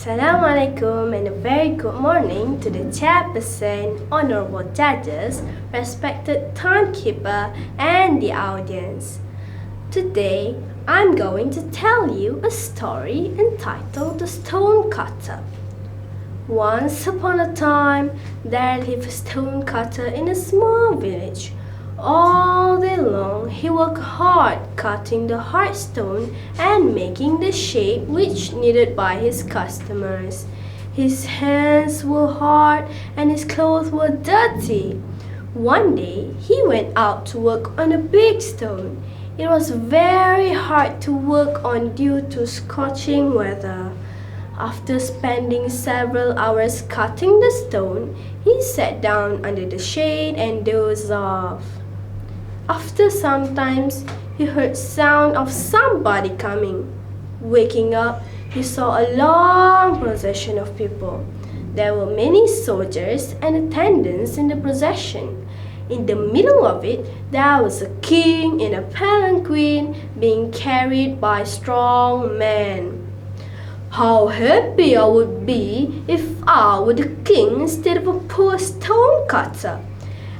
Assalamualaikum and a very good morning to the chairperson, honorable judges, respected timekeeper and the audience. Today, I'm going to tell you a story entitled The Stonecutter. Once upon a time, there lived a stonecutter in a small village. All day long, he worked hard cutting the hard stone and making the shape which needed by his customers. His hands were hard and his clothes were dirty. One day, he went out to work on a big stone. It was very hard to work on due to scorching weather. After spending several hours cutting the stone, he sat down under the shade and dozed off. After some time, he heard sound of somebody coming. Waking up, he saw a long procession of people. There were many soldiers and attendants in the procession. In the middle of it, there was a king in a palanquin being carried by strong men. How happy I would be if I were the king instead of a poor stonecutter.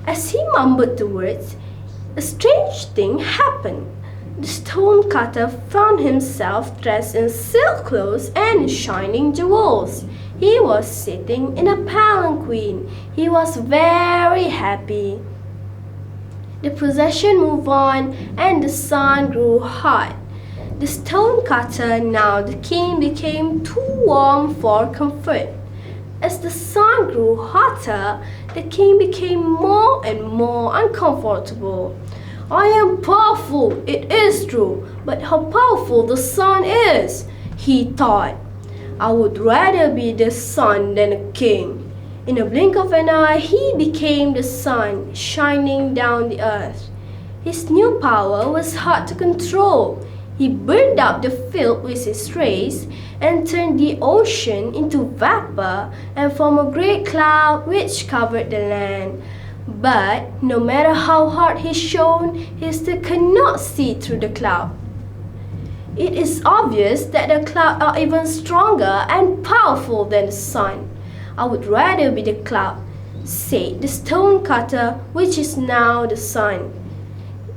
As he mumbled the words, a strange thing happened. The stonecutter found himself dressed in silk clothes and shining jewels. He was sitting in a palanquin. He was very happy. The procession moved on and the sun grew hot. The stonecutter, now the king, became too warm for comfort. As the sun grew hotter, the king became more and more uncomfortable. I am powerful, it is true, but how powerful the sun is, he thought. I would rather be the sun than a king. In a blink of an eye, he became the sun, shining down the earth. His new power was hard to control. He burned up the field with his rays and turned the ocean into vapor and formed a great cloud which covered the land. But no matter how hard he shone, he still could not see through the cloud. It is obvious that the clouds are even stronger and powerful than the sun. I would rather be the cloud, said the stonecutter, which is now the sun.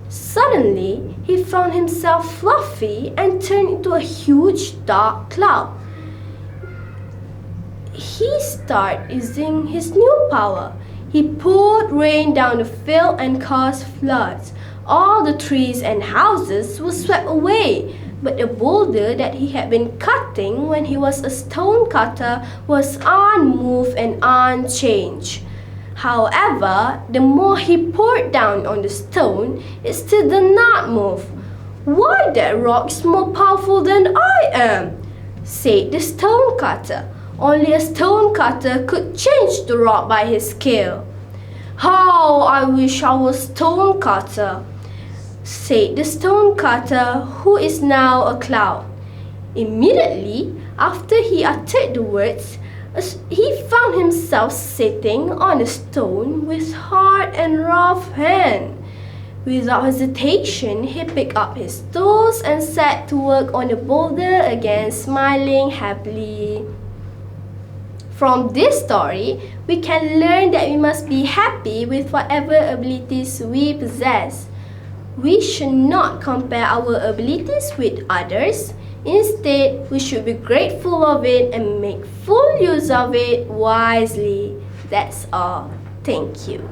Suddenly, he found himself fluffy and turned into a huge dark cloud. He started using his new power. He poured rain down the field and caused floods. All the trees and houses were swept away, but the boulder that he had been cutting when he was a stonecutter was unmoved and unchanged. However, the more he poured down on the stone, it still did not move. Why, that rock is more powerful than I am, said the stonecutter. Only a stonecutter could change the rock by his skill. How I wish I was stonecutter, said the stonecutter, who is now a cloud. Immediately after he uttered the words, he found himself sitting on a stone with hard and rough hand. Without hesitation, he picked up his tools and set to work on the boulder again, smiling happily. From this story, we can learn that we must be happy with whatever abilities we possess. We should not compare our abilities with others. Instead, we should be grateful of it and make full use of it wisely. That's all. Thank you.